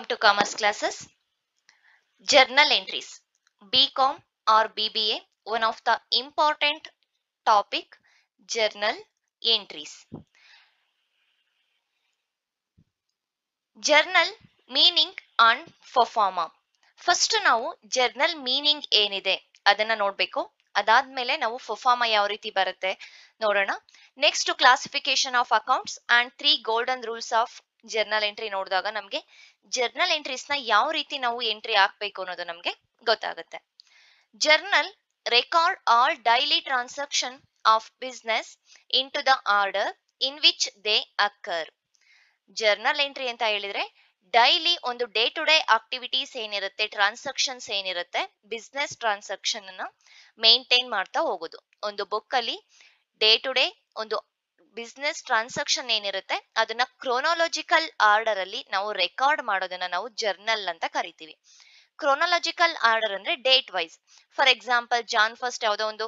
to Commerce classes. Journal entries. BCom or BBA, one of the important topic, journal entries. Journal meaning and performa. First ನಾವು journal meaning ಏನಿದೆ ಅದನ್ನ ನೋಡ್ಬೇಕು. ಅದಾದ್ಮೇಲೆ ನಾವು ಫರ್ಫಾರ್ಮ ಯಾವ ರೀತಿ ಬರುತ್ತೆ ನೋಡೋಣ. Next classification of accounts and 3 golden rules of journal entry ನೋಡಿದಾಗ ನಮಗೆ ಜರ್ನಲ್ ಎಂಟ್ರೀಸ್ ನ ಯಾವ ರೀತಿ ನಾವು ಎಂಟ್ರಿ ಹಾಕ್ಬೇಕು ಅನ್ನೋದು ನಮಗೆ ಗೊತ್ತಾಗುತ್ತೆ. Journal record all daily transaction of business in to the order in which they occur. Journal entry ಅಂತ ಹೇಳಿದ್ರೆ ಡೈಲಿ ಒಂದು ಡೇ ಟು ಡೇ ಆಕ್ಟಿವಿಟೀಸ್ ಏನಿರುತ್ತೆ, ಟ್ರಾನ್ಸಾಕ್ಷನ್ಸ್ ಏನಿರುತ್ತೆ, ಬಿಸ್ನೆಸ್ ಟ್ರಾನ್ಸಾಕ್ಷನ್ ಅನ್ನ ಮೇಂಟೈನ್ ಮಾಡ್ತಾ ಹೋಗೋದು. ಒಂದು ಬುಕ್ ಅಲ್ಲಿ ಡೇ ಟು ಡೇ ಒಂದು ಬಿಸ್ನೆಸ್ ಟ್ರಾನ್ಸಾಕ್ಷನ್ ಏನಿರುತ್ತೆ ಅದನ್ನ ಕ್ರೋನಾಲಜಿಕಲ್ ಆರ್ಡರ್ ಅಲ್ಲಿ ನಾವು ರೆಕಾರ್ಡ್ ಮಾಡೋದನ್ನ ನಾವು ಜರ್ನಲ್ ಅಂತ ಕರಿತೀವಿ. ಕ್ರೋನಾಲಜಿಕಲ್ ಆರ್ಡರ್ ಅಂದ್ರೆ date wise. For example Jan first ಯಾವುದೋ ಒಂದು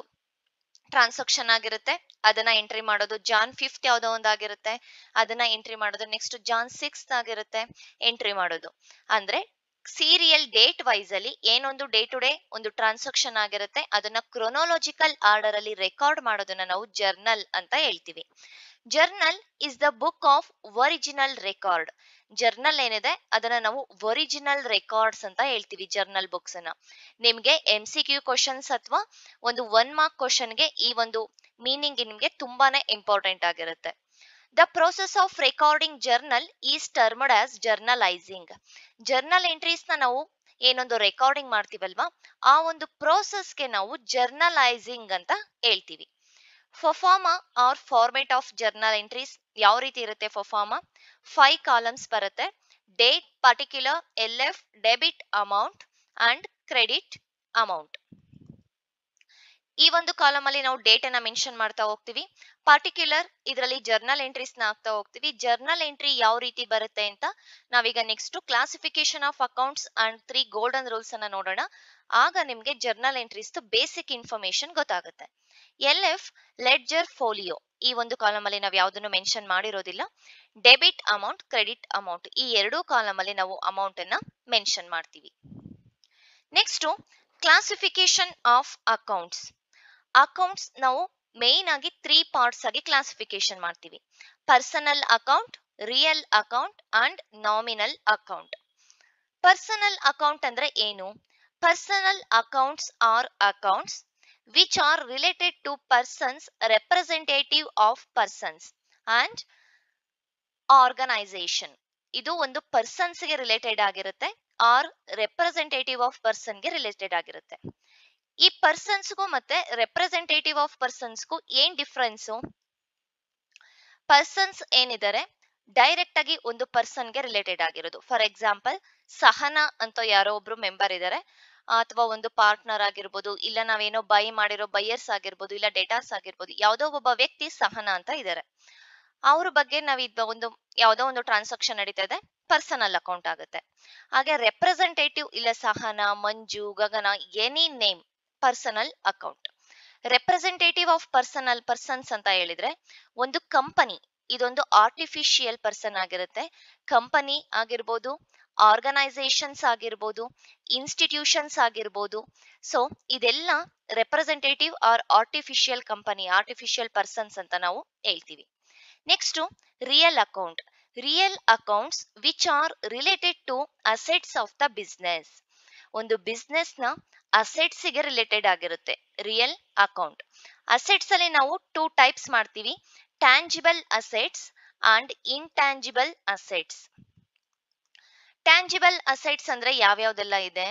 ಟ್ರಾನ್ಸಾಕ್ಷನ್ ಆಗಿರುತ್ತೆ, ಅದನ್ನ ಎಂಟ್ರಿ ಮಾಡೋದು. ಜಾನ್ 5th ಯಾವುದೋ ಒಂದಾಗಿರುತ್ತೆ, ಅದನ್ನ ಎಂಟ್ರಿ ಮಾಡೋದು. ನೆಕ್ಸ್ಟ್ ಜಾನ್ 6th ಆಗಿರುತ್ತೆ, ಎಂಟ್ರಿ ಮಾಡೋದು. ಅಂದ್ರೆ ಸೀರಿಯಲ್ ಡೇಟ್ ವೈಸ್ ಅಲ್ಲಿ ಏನೊಂದು ಡೇ ಟು ಡೇ ಒಂದು ಟ್ರಾನ್ಸಾಕ್ಷನ್ ಆಗಿರುತ್ತೆ ಅದನ್ನ ಕ್ರೊನಾಲಜಿಕಲ್ ಆರ್ಡರ್ ಅಲ್ಲಿ ರೆಕಾರ್ಡ್ ಮಾಡೋದನ್ನ ನಾವು ಜರ್ನಲ್ ಅಂತ ಹೇಳ್ತೀವಿ. Journal is the book of original record. Journal ಏನಿದೆ ಅದನ್ನ ನಾವು ಒರಿಜಿನಲ್ ರೆಕಾರ್ಡ್ಸ್ ಅಂತ ಹೇಳ್ತೀವಿ. ಜರ್ನಲ್ ಬುಕ್ಸ್ ಅನ್ನ ನಿಮ್ಗೆ MCQ ಕ್ವಶನ್ಸ್ ಅಥವಾ ಒಂದು 1 ಮಾರ್ಕ್ ಕ್ವಶನ್ಗೆ ಈ ಒಂದು ಮೀನಿಂಗ್ ನಿಮ್ಗೆ ತುಂಬಾನೇ ಇಂಪಾರ್ಟೆಂಟ್ ಆಗಿರುತ್ತೆ. The process of recording journal is termed as journalising. Journal entries ನ ನಾವು ಏನೊಂದು ರೆಕಾರ್ಡಿಂಗ್ ಮಾಡ್ತೀವಲ್ವಾ, ಆ ಒಂದು ಪ್ರೋಸೆಸ್ಗೆ ನಾವು ಜರ್ನಲೈಸಿಂಗ್ ಅಂತ ಹೇಳ್ತೀವಿ. Proforma or format of journal entries ಯಾವ ರೀತಿ ಇರುತ್ತೆ? ಫರ್ಫಾರ್ಮಾ 5 ಕಾಲಮ್ಸ್ ಬರುತ್ತೆ. Date, particular, LF, debit amount and credit amount. ಈ ಒಂದು ಕಾಲಮ್ ಅಲ್ಲಿ ನಾವು ಡೇಟ್ ಅನ್ನ ಮೆನ್ಷನ್ ಮಾಡ್ತಾ ಹೋಗ್ತೀವಿ. ಪರ್ಟಿಕ್ಯುಲರ್ ಇದರಲ್ಲಿ ಜರ್ನಲ್ ಎಂಟ್ರೀಸ್ ನ ಹಾಕ್ತಾ ಹೋಗ್ತೀವಿ. ಜರ್ನಲ್ ಎಂಟ್ರಿ ಯಾವ ರೀತಿ ಬರುತ್ತೆ ಅಂತ ನಾವೀಗ next classification of accounts and 3 golden rules ಅನ್ನ ನೋಡೋಣ. ಆಗ ನಿಮ್ಗೆ ಜರ್ನಲ್ ಎಂಟ್ರೀಸ್ ಬೇಸಿಕ್ ಇನ್ಫಾರ್ಮೇಶನ್ ಗೊತ್ತಾಗುತ್ತೆ. LF ಲೆಡ್ಜರ್ ಫೋಲಿಯೋ, ಈ ಒಂದು ಕಾಲಮ್ ಅಲ್ಲಿ ನಾವು ಯಾವುದನ್ನು ಮೆನ್ಷನ್ ಮಾಡಿರೋದಿಲ್ಲ. ಡೆಬಿಟ್ ಅಮೌಂಟ್, ಕ್ರೆಡಿಟ್ ಅಮೌಂಟ್, ಈ ಎರಡೂ ಕಾಲಮ್ ಅಲ್ಲಿ ನಾವು ಅಮೌಂಟ್ ಅನ್ನ ಮೆನ್ಷನ್ ಮಾಡ್ತೀವಿ. Next classification of accounts. Accounts ನಾವು ಮೇನ್ ಆಗಿ 3 ಪಾರ್ಟ್ಸ್ ಆಗಿ ಕ್ಲಾಸಿಫಿಕೇಶನ್ ಮಾಡ್ತೀವಿ. Personal account, real account and nominal account. Personal account ಅಂದ್ರೆ ಏನು? Personal accounts or accounts which are related to persons, representative of persons and organization. ಇದು ಒಂದು persons ಗೆ related ಆಗಿರುತ್ತೆ ಆರ್ ರೆಪ್ರೆಸೆಂಟೇಟಿವ್ ಆಫ್ ಪರ್ಸನ್ ಗೆ related ಆಗಿರುತ್ತೆ. ಈ ಪರ್ಸನ್ಸ್ಗೂ ಮತ್ತೆ ರೆಪ್ರೆಸೆಂಟೇಟಿವ್ ಆಫ್ ಪರ್ಸನ್ಸ್ಗೂ ಏನ್ ಡಿಫ್ರೆನ್ಸು? ಪರ್ಸನ್ಸ್ ಏನಿದ್ದಾರೆ ಡೈರೆಕ್ಟ್ ಆಗಿ ಒಂದು ಪರ್ಸನ್ ಗೆ ರಿಲೇಟೆಡ್ ಆಗಿರೋದು. ಫಾರ್ ಎಕ್ಸಾಂಪಲ್ ಸಹನಾ ಅಂತ ಯಾರೋ ಒಬ್ರು ಮೆಂಬರ್ ಇದ್ದಾರೆ, ಅಥವಾ ಒಂದು ಪಾರ್ಟ್ನರ್ ಆಗಿರ್ಬೋದು, ಇಲ್ಲ ನಾವೇನೋ ಬೈ ಮಾಡಿರೋ ಬೈಯರ್ಸ್ ಆಗಿರ್ಬೋದು, ಇಲ್ಲ ಡೇಟಾಸ್ ಆಗಿರ್ಬೋದು. ಯಾವುದೋ ಒಬ್ಬ ವ್ಯಕ್ತಿ ಸಹನಾ ಅಂತ ಇದ್ದಾರೆ, ಅವ್ರ ಬಗ್ಗೆ ನಾವ್ ಒಂದು ಯಾವುದೋ ಒಂದು ಟ್ರಾನ್ಸಾಕ್ಷನ್ ನಡೀತಾ ಇದೆ, ಪರ್ಸನಲ್ ಅಕೌಂಟ್ ಆಗುತ್ತೆ. ಹಾಗೆ ರೆಪ್ರೆಸೆಂಟೇಟಿವ್ ಇಲ್ಲ Sahana, Manju, Gagana, any name, personal account. Representative of persons ಅಂತ ಹೇಳಿದ್ರೆ ಒಂದು ಕಂಪನಿ, ಇದೊಂದು ಆರ್ಟಿಫಿಷಿಯಲ್ ಪರ್ಸನ್ ಆಗಿರುತ್ತೆ. ಕಂಪನಿ ಆಗಿರ್ಬೋದು, ಆರ್ಗನೈಸೇಷನ್ಸ್ ಆಗಿರ್ಬೋದು, ಇನ್ಸ್ಟಿಟ್ಯೂಷನ್ಸ್ ಆಗಿರ್ಬೋದು. ಸೊ ಇದೆಲ್ಲ representative or artificial company, artificial persons ಅಂತ ನಾವು ಹೇಳ್ತೀವಿ. Next real account. Real accounts which are related to assets of the business. ಒಂದು ಬಿಸ್ನೆಸ್ ನ ಅಸೆಟ್ಸ್ ಗೆ ರಿಲೇಟೆಡ್ ಆಗಿರುತ್ತೆ ರಿಯಲ್ ಅಕೌಂಟ್. ಅಸೆಟ್ಸ್ ಅಲ್ಲಿ ನಾವು 2 ಟೈಪ್ಸ್ ಮಾಡ್ತೀವಿ, tangible assets and intangible assets. Tangible assets ಅಂದ್ರೆ ಯಾವ್ಯಾವ್ದೆಲ್ಲ ಇದೆ?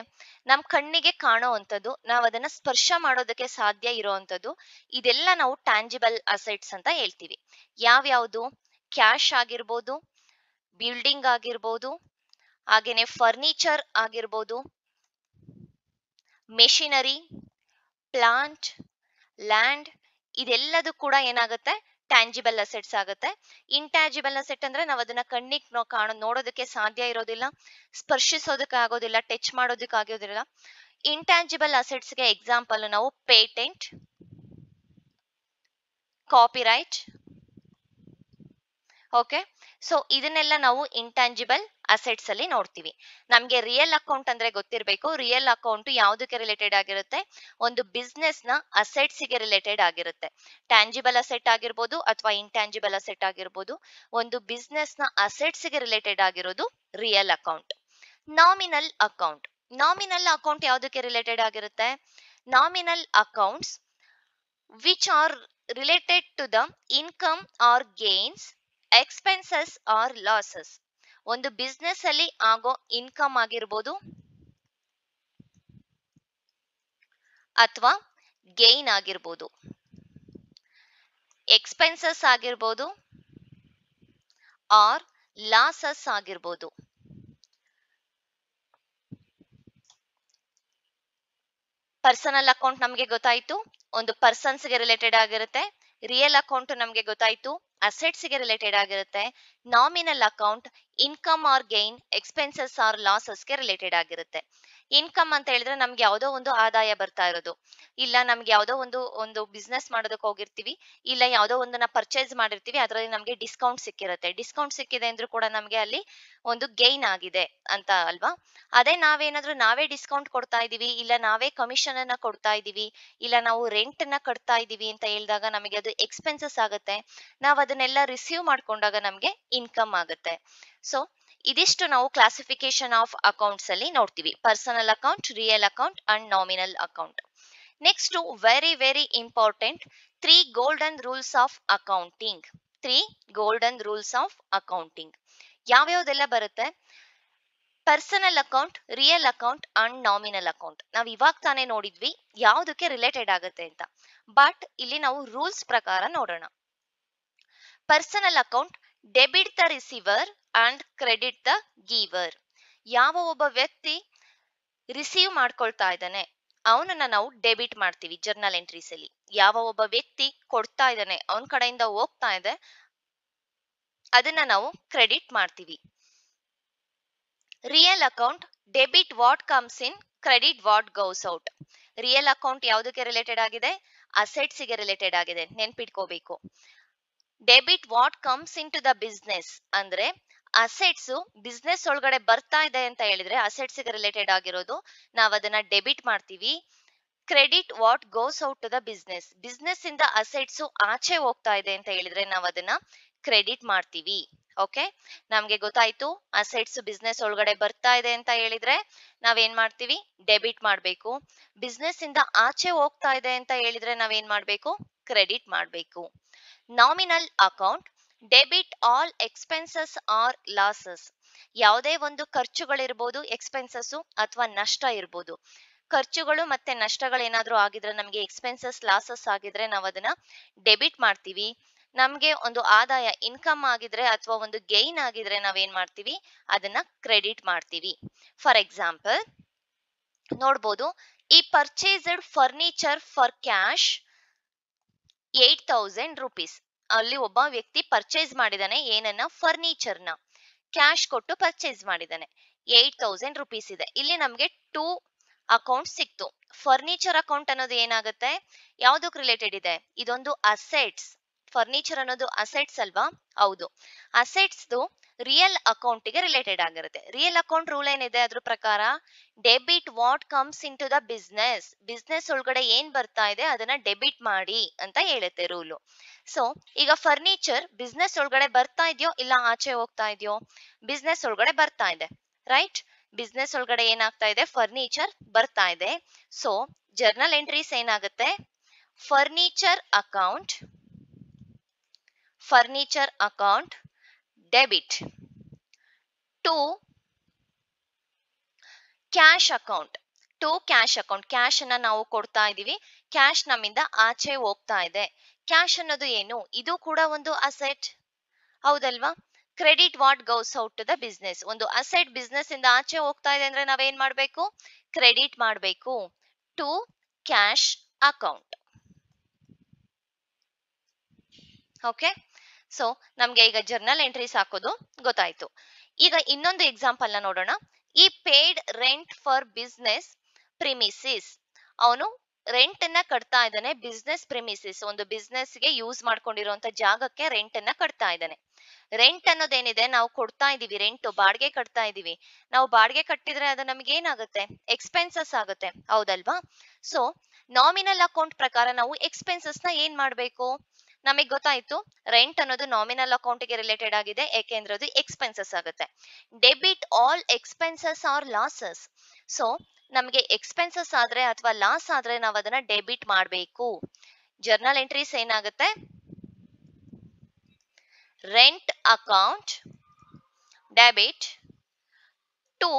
ನಮ್ ಕಣ್ಣಿಗೆ ಕಾಣೋ ಅಂತದ್ದು, ನಾವ್ ಅದನ್ನ ಸ್ಪರ್ಶ ಮಾಡೋದಕ್ಕೆ ಸಾಧ್ಯ ಇರೋವಂಥದ್ದು, ಇದೆಲ್ಲ ನಾವು ಟ್ಯಾಂಜಿಬಲ್ ಅಸೆಟ್ಸ್ ಅಂತ ಹೇಳ್ತೀವಿ. ಯಾವ್ಯಾವ್ದು? ಕ್ಯಾಶ್ ಆಗಿರ್ಬೋದು, ಬಿಲ್ಡಿಂಗ್ ಆಗಿರ್ಬೋದು, ಹಾಗೇನೆ ಫರ್ನಿಚರ್ ಆಗಿರ್ಬೋದು, ಮೆಷಿನರಿ, ಪ್ಲಾಂಟ್, ಲ್ಯಾಂಡ್, ಇದೆಲ್ಲದೂ ಕೂಡ ಏನಾಗುತ್ತೆ? ಟ್ಯಾಂಜಿಬಲ್ ಅಸೆಟ್ಸ್ ಆಗುತ್ತೆ. ಇಂಟ್ಯಾಂಜಿಬಲ್ ಅಸೆಟ್ ಅಂದ್ರೆ ನಾವು ಅದನ್ನ ಕಣ್ಣಿಗೆ ನೋಡೋದಕ್ಕೆ ಸಾಧ್ಯ ಇರೋದಿಲ್ಲ, ಸ್ಪರ್ಶಿಸೋದಕ್ಕೆ ಆಗೋದಿಲ್ಲ, ಟಚ್ ಮಾಡೋದಕ್ಕೆ ಆಗೋದಿಲ್ಲ. ಇಂಟ್ಯಾಂಜಿಬಲ್ ಅಸೆಟ್ಸ್ ಗೆ ಎಕ್ಸಾಂಪಲ್ ನಾವು ಪೇಟೆಂಟ್, ಕಾಪಿರೈಟ್. ಓಕೆ, ಸೊ ಇದನ್ನೆಲ್ಲ ನಾವು ಇಂಟ್ಯಾಂಜಿಬಲ್ ಅಸೆಟ್ಸ್ ಅಲ್ಲಿ ನೋಡ್ತೀವಿ. ನಮ್ಗೆ ರಿಯಲ್ ಅಕೌಂಟ್ ಅಂದ್ರೆ ಗೊತ್ತಿರಬೇಕು. ರಿಯಲ್ ಅಕೌಂಟ್ ಯಾವುದಕ್ಕೆ ರಿಲೇಟೆಡ್ ಆಗಿರುತ್ತೆ? ಒಂದು ಬಿಸ್ನೆಸ್ ನ ಅಸೆಟ್ಸ್ ಗೆ ರಿಲೇಟೆಡ್ ಆಗಿರುತ್ತೆ. ಟ್ಯಾಂಜಿಬಲ್ ಅಸೆಟ್ ಆಗಿರ್ಬೋದು ಅಥವಾ ಇಂಟ್ಯಾಂಜಿಬಲ್ ಅಸೆಟ್ ಆಗಿರ್ಬೋದು. ಒಂದು ಬಿಸ್ನೆಸ್ ನ ಅಸೆಟ್ಸ್ ಗೆ ರಿಲೇಟೆಡ್ ಆಗಿರೋದು real account. Nominal account. Nominal account ಯಾವುದಕ್ಕೆ ರಿಲೇಟೆಡ್ ಆಗಿರುತ್ತೆ? Nominal accounts which are related to the income or gains, expenses or losses. ಒಂದು ಬಿಸ್ನೆಸ್ ಅಲ್ಲಿ ಆಗೋ ಇನ್ಕಮ್ ಆಗಿರ್ಬೋದು ಅಥವಾ ಗೇನ್ ಆಗಿರ್ಬೋದು, ಎಕ್ಸ್ಪೆನ್ಸಸ್ ಆಗಿರ್ಬೋದು ಆರ್ ಲಾಸಸ್ ಆಗಿರ್ಬೋದು. ಪರ್ಸನಲ್ ಅಕೌಂಟ್ ನಮಗೆ ಗೊತ್ತಾಯ್ತು, ಒಂದು ಪರ್ಸನ್ಸ್ ಗೆ ರಿಲೇಟೆಡ್ ಆಗಿರುತ್ತೆ. ರಿಯಲ್ ಅಕೌಂಟ್ ನಮಗೆ ಗೊತ್ತಾಯ್ತು, ಅಸೆಟ್ಸ್ ಗೆ ರಿಲೇಟೆಡ್ ಆಗಿರುತ್ತೆ. Nominal account income or gain, expenses or losses ಗೆ ರಿಲೇಟೆಡ್ ಆಗಿರುತ್ತೆ. ಇನ್ಕಮ್ ಅಂತ ಹೇಳಿದ್ರೆ ನಮ್ಗೆ ಯಾವುದೋ ಒಂದು ಆದಾಯ ಬರ್ತಾ ಇರೋದು, ಇಲ್ಲ ನಮ್ಗೆ ಯಾವುದೋ ಒಂದು ಬಿಸ್ನೆಸ್ ಮಾಡೋದಕ್ಕೆ ಹೋಗಿರ್ತೀವಿ, ಇಲ್ಲ ಯಾವುದೋ ಒಂದನ್ನ ಪರ್ಚೇಸ್ ಮಾಡಿರ್ತೀವಿ, ಅದರಲ್ಲಿ ನಮ್ಗೆ ಡಿಸ್ಕೌಂಟ್ ಸಿಕ್ಕಿರುತ್ತೆ. ಡಿಸ್ಕೌಂಟ್ ಸಿಕ್ಕಿದೆ ಅಂದ್ರೂ ಕೂಡ ನಮ್ಗೆ ಅಲ್ಲಿ ಒಂದು ಗೈನ್ ಆಗಿದೆ ಅಂತ ಅಲ್ವಾ? ಅದೇ ನಾವೇ ಡಿಸ್ಕೌಂಟ್ ಕೊಡ್ತಾ ಇದೀವಿ, ಇಲ್ಲ ನಾವೇ ಕಮಿಷನ್ ಅನ್ನ ಕೊಡ್ತಾ ಇದೀವಿ, ಇಲ್ಲ ನಾವು ರೆಂಟ್ ನ ಕಟ್ತಾ ಇದೀವಿ ಅಂತ ಹೇಳಿದಾಗ ನಮಗೆ ಅದು ಎಕ್ಸ್ಪೆನ್ಸಸ್ ಆಗುತ್ತೆ. ನಾವು ಅದನ್ನೆಲ್ಲ ರಿಸೀವ್ ಮಾಡ್ಕೊಂಡಾಗ ನಮ್ಗೆ ಇನ್ಕಮ್ ಆಗುತ್ತೆ. ಸೊ ಇದಿಷ್ಟು ನಾವು ಕ್ಲಾಸಿಫಿಕೇಶನ್ ಆಫ್ ಅಕೌಂಟ್ಸ್ ಅಲ್ಲಿ ನೋಡ್ತೀವಿ: personal account, real account and nominal account. Next very very important, 3 golden rules of accounting. 3 golden rules of accounting ಯಾವ್ಯಾವ್ದೆಲ್ಲ ಬರುತ್ತೆ? Personal account, real account and nominal account ನಾವ್ ಇವಾಗ ತಾನೇ ನೋಡಿದ್ವಿ ಯಾವ್ದಕ್ಕೆ ರಿಲೇಟೆಡ್ ಆಗುತ್ತೆ ಅಂತ. ಬಟ್ ಇಲ್ಲಿ ನಾವು ರೂಲ್ಸ್ ಪ್ರಕಾರ ನೋಡೋಣ. Personal account debit the receiver and credit the giver. ಯಾವ ಒಬ್ಬ ವ್ಯಕ್ತಿ ರಿಸೀವ್ ಮಾಡ್ಕೊಳ್ತಾ ಇದ್ದಾನೆ ಅವನನ್ನ ನಾವು ಡೆಬಿಟ್ ಮಾಡ್ತೀವಿ ಜರ್ನಲ್ ಎಂಟ್ರೀಸ್ ಅಲ್ಲಿ. ಯಾವ ಒಬ್ಬ ವ್ಯಕ್ತಿ ಕೊಡ್ತಾ ಇದ್ದಾನೆ, ಅವನ ಕಡೆಯಿಂದ ಹೋಗ್ತಾ ಇದೆ, ಅದನ್ನ ನಾವು ಕ್ರೆಡಿಟ್ ಮಾಡ್ತೀವಿ. Real account debit what comes in, credit what goes out. Real account ಯಾವುದಕ್ಕೆ ರಿಲೇಟೆಡ್ ಆಗಿದೆ? ಅಸೆಟ್ಸ್ ಗೆ ರಿಲೇಟೆಡ್ ಆಗಿದೆ, ನೆನ್ಪಿಟ್ಕೋಬೇಕು. Debit what comes in to the business ಅಂದ್ರೆ ಅಸೆಟ್ಸ್ ಬಿಸ್ನೆಸ್ ಒಳಗಡೆ ಬರ್ತಾ ಇದೆ ಅಂತ ಹೇಳಿದ್ರೆ ಅಸೆಟ್ಸ್ ಗೆ ರಿಲೇಟೆಡ್ ಆಗಿರೋದು, ನಾವ್ ಅದನ್ನ ಡೆಬಿಟ್ ಮಾಡ್ತೀವಿ. Credit what goes out to the business, business ಇಂದ ಅಸೆಟ್ಸ್ ಆಚೆ ಹೋಗ್ತಾ ಇದೆ ಅಂತ ಹೇಳಿದ್ರೆ ನಾವ್ ಅದನ್ನ ಕ್ರೆಡಿಟ್ ಮಾಡ್ತೀವಿ. ಓಕೆ, ನಮ್ಗೆ ಗೊತ್ತಾಯ್ತು, ಅಸೆಟ್ಸ್ ಬಿಸ್ನೆಸ್ ಒಳಗಡೆ ಬರ್ತಾ ಇದೆ ಅಂತ ಹೇಳಿದ್ರೆ ನಾವೇನ್ ಮಾಡ್ತೀವಿ? ಡೆಬಿಟ್ ಮಾಡ್ಬೇಕು. ಬಿಸ್ನೆಸ್ ಇಂದ ಆಚೆ ಹೋಗ್ತಾ ಇದೆ ಅಂತ ಹೇಳಿದ್ರೆ ನಾವೇನ್ ಮಾಡ್ಬೇಕು? ಕ್ರೆಡಿಟ್ ಮಾಡ್ಬೇಕು. Nominal account debit all expenses or losses. ಯಾವುದೇ ಒಂದು ಖರ್ಚುಗಳಿರ್ಬೋದು, ಎಕ್ಸ್ಪೆನ್ಸಸ್ ಅಥವಾ ನಷ್ಟ ಇರ್ಬೋದು. ಖರ್ಚುಗಳು ಮತ್ತೆ ನಷ್ಟಗಳು ಏನಾದ್ರೂ ಆಗಿದ್ರೆ, ನಮಗೆ ಎಕ್ಸ್ಪೆನ್ಸಸ್ ಲಾಸಸ್ ಆಗಿದ್ರೆ ನಾವು ಅದನ್ನ ಡೆಬಿಟ್ ಮಾಡ್ತೀವಿ. ನಮ್ಗೆ ಒಂದು ಆದಾಯ ಇನ್ಕಮ್ ಆಗಿದ್ರೆ ಅಥವಾ ಒಂದು ಗೈನ್ ಆಗಿದ್ರೆ ನಾವೇನ್ ಮಾಡ್ತೀವಿ? ಅದನ್ನ ಕ್ರೆಡಿಟ್ ಮಾಡ್ತೀವಿ. ಫಾರ್ ಎಕ್ಸಾಂಪಲ್ ನೋಡ್ಬೋದು, ಈ purchased furniture for cash 8,000 rupees. ಅಲ್ಲಿ ಒಬ್ಬ ವ್ಯಕ್ತಿ ಪರ್ಚೇಸ್ ಮಾಡಿದಾನೆ ಏನನ್ನ? ಫರ್ನಿಚರ್ ನ ಕ್ಯಾಶ್ ಕೊಟ್ಟು ಪರ್ಚೇಸ್ ಮಾಡಿದಾನೆ. 8,000 rupees ಇದೆ. ಇಲ್ಲಿ ನಮ್ಗೆ 2 ಅಕೌಂಟ್ ಸಿಕ್ತು. ಫರ್ನಿಚರ್ ಅಕೌಂಟ್ ಅನ್ನೋದು ಏನಾಗುತ್ತೆ? ಯಾವ್ದಕ್ ರಿಲೇಟೆಡ್ ಇದೆ? ಇದೊಂದು ಅಸೆಟ್ಸ್. ಫರ್ನಿಚರ್ ಅನ್ನೋದು ಅಸೆಟ್ಸ್ ಅಲ್ವಾ? ಹೌದು. ಅಸೆಟ್ಸ್ ರಿಯಲ್ ಅಕೌಂಟ್ ಗೆ ರಿಲೇಟೆಡ್ ಆಗಿರುತ್ತೆ. ರಿಯಲ್ ಅಕೌಂಟ್ ರೂಲ್ ಏನಿದೆ ಅದ್ರ ಪ್ರಕಾರ? Debit what comes in to the business. Business ಒಳಗಡೆ ಏನ್ ಬರ್ತಾ ಇದೆ ಅದನ್ನ ಡೆಬಿಟ್ ಮಾಡಿ ಅಂತ ಹೇಳುತ್ತೆ ರೂಲು. ಸೊ ಈಗ ಫರ್ನಿಚರ್ ಬಿಸ್ನೆಸ್ ಒಳಗಡೆ ಬರ್ತಾ ಇದೆಯೋ ಇಲ್ಲ ಆಚೆ ಹೋಗ್ತಾ ಇದೆಯೋ? ಬಿಸ್ನೆಸ್ ಒಳಗಡೆ ಬರ್ತಾ ಇದೆ, ರೈಟ್? ಬಿಸ್ನೆಸ್ ಒಳಗಡೆ ಏನಾಗ್ತಾ ಇದೆ? ಫರ್ನಿಚರ್ ಬರ್ತಾ ಇದೆ. ಸೊ ಜರ್ನಲ್ ಎಂಟ್ರೀಸ್ ಏನಾಗುತ್ತೆ? Furniture account debit to cash account. Cash ಅನ್ನ ನಾವು ಕೊಡ್ತಾ ಇದೀವಿ, ಕ್ಯಾಶ್ ನಮ್ಮಿಂದ ಆಚೆ ಹೋಗ್ತಾ ಇದೆ. ಕ್ಯಾಶ್ ಅನ್ನೋದು ಏನು? ಇದು ಕೂಡ ಒಂದು ಅಸೆಟ್, ಹೌದಲ್ವಾ? Credit what goes out to the business. ಒಂದು ಅಸೆಟ್ ಬಿಸ್ನೆಸ್ ಇಂದ ಆಚೆ ಹೋಗ್ತಾ ಇದೆ ಅಂದ್ರೆ ನಾವೇನ್ ಮಾಡ್ಬೇಕು? ಕ್ರೆಡಿಟ್ ಮಾಡ್ಬೇಕು to cash account. Okay, so ನಮ್ಗೆ ಈಗ ಜರ್ನಲ್ ಎಂಟ್ರೀಸ್ ಹಾಕೋದು ಗೊತ್ತಾಯ್ತು. ಈಗ ಇನ್ನೊಂದು ಎಕ್ಸಾಂಪಲ್ ನ ನೋಡೋಣ. ಈ paid rent for business premises. ಅವನು ರೆಂಟ್ ಅನ್ನ ಕಟ್ತಾ ಇದ್ದಾನೆ ಬಿಸ್ನೆಸ್ ಪ್ರಿಮಿಸಿಸ್, ಒಂದು ಬಿಸ್ನೆಸ್ ಗೆ ಯೂಸ್ ಮಾಡ್ಕೊಂಡಿರುವಂತ ಜಾಗಕ್ಕೆ ರೆಂಟ್ ಅನ್ನ ಕಟ್ತಾ ಇದ್ದಾನೆ. ರೆಂಟ್ ಅನ್ನೋದೇನಿದೆ ನಾವು ಕೊಡ್ತಾ ಇದೀವಿ, ರೆಂಟ್ ಬಾಡಿಗೆ ಕಟ್ತಾ ಇದೀವಿ. ನಾವು ಬಾಡಿಗೆ ಕಟ್ಟಿದ್ರೆ ಅದು ನಮ್ಗೆ ಏನಾಗುತ್ತೆ, ಎಕ್ಸ್ಪೆನ್ಸಸ್ ಆಗುತ್ತೆ, ಹೌದಲ್ವಾ? ಸೊ ನಾಮಿನಲ್ ಅಕೌಂಟ್ ಪ್ರಕಾರ ನಾವು ಎಕ್ಸ್ಪೆನ್ಸಸ್ ನ ಏನ್ ಮಾಡ್ಬೇಕು, ನಮಗ್ ಗೊತ್ತಾಯ್ತು ರೆಂಟ್ ಅನ್ನೋದು ನಾಮಿನಲ್ ಅಕೌಂಟ್ ಗೆ ರಿಲೇಟೆಡ್ ಆಗಿದೆ, ಯಾಕೆಂದ್ರೆ ಅದು ಎಕ್ಸ್ಪೆನ್ಸಸ್ ಆಗುತ್ತೆ. Debit all expenses or losses. So ನಮಗೆ ಎಕ್ಸ್ಪೆನ್ಸಸ್ ಆದ್ರೆ ಅಥವಾ ಲಾಸ್ ಆದ್ರೆ ನಾವು ಅದನ್ನ ಡೆಬಿಟ್ ಮಾಡಬೇಕು. ಜರ್ನಲ್ ಎಂಟ್ರೀಸ್ ಏನಾಗುತ್ತೆ, ರೆಂಟ್ ಅಕೌಂಟ್ ಡೆಬಿಟ್ ಟು,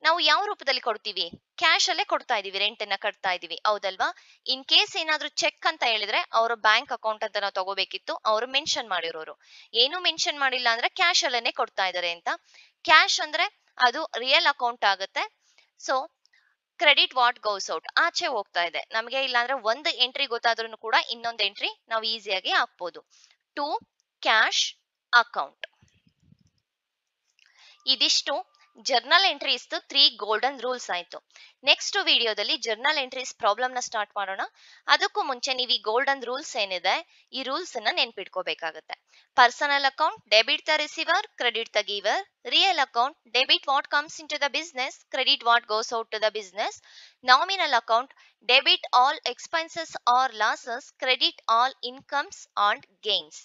ನಾವು ಯಾವ ರೂಪದಲ್ಲಿ ಕೊಡ್ತೀವಿ, ಕ್ಯಾಶ್ ಅಲ್ಲೇ ಕೊಡ್ತಾ ಇದೀವಿ, ರೆಂಟ್ ಅನ್ನ ಕಟ್ತಾ ಇದೀವಿ, ಹೌದಲ್ವಾ? ಇನ್ ಕೇಸ್ ಏನಾದ್ರೂ ಚೆಕ್ ಅಂತ ಹೇಳಿದ್ರೆ ಅವ್ರ ಬ್ಯಾಂಕ್ ಅಕೌಂಟ್ ಅಂತ ನಾವು ತಗೋಬೇಕಿತ್ತು, ಅವರು ಮೆನ್ಷನ್ ಮಾಡಿರೋರು. ಏನು ಮೆನ್ಷನ್ ಮಾಡಿಲ್ಲ ಅಂದ್ರೆ ಕ್ಯಾಶ್ ಅಲ್ಲೇನೆ ಕೊಡ್ತಾ ಇದಾರೆ ಅಂತ. ಕ್ಯಾಶ್ ಅಂದ್ರೆ ಅದು ರಿಯಲ್ ಅಕೌಂಟ್ ಆಗುತ್ತೆ. So credit what goes out, ಆಚೆ ಹೋಗ್ತಾ ಇದೆ ನಮಗೆ. ಇಲ್ಲಾಂದ್ರೆ ಒಂದು ಎಂಟ್ರಿ ಗೊತ್ತಾದ್ರೂ ಕೂಡ ಇನ್ನೊಂದು ಎಂಟ್ರಿ ನಾವು ಈಸಿಯಾಗಿ ಹಾಕ್ಬೋದು. To cash account. ಇದಿಷ್ಟು ಜರ್ನಲ್ ಎಂಟ್ರೀಸ್ 3 ಗೋಲ್ಡನ್ ರೂಲ್ಸ್ ಆಯ್ತು. ನೆಕ್ಸ್ಟ್ ವಿಡಿಯೋದಲ್ಲಿ ಜರ್ನಲ್ ಎಂಟ್ರೀಸ್ ಪ್ರಾಬ್ಲಮ್ ನ ಸ್ಟಾರ್ಟ್ ಮಾಡೋಣ. ಅದಕ್ಕೂ ಮುಂಚೆ ನೀವು ಈ ಗೋಲ್ಡನ್ ರೂಲ್ಸ್ ಏನಿದೆ, ಈ ರೂಲ್ಸ್ ಅನ್ನ ನೆನ್ಪಿಟ್ಕೋಬೇಕಾಗುತ್ತೆ. Personal account debit the receiver, credit the giver. Real account debit what comes in to the business, credit what goes out to the business. Nominal account debit all expenses or losses, credit all incomes and gains.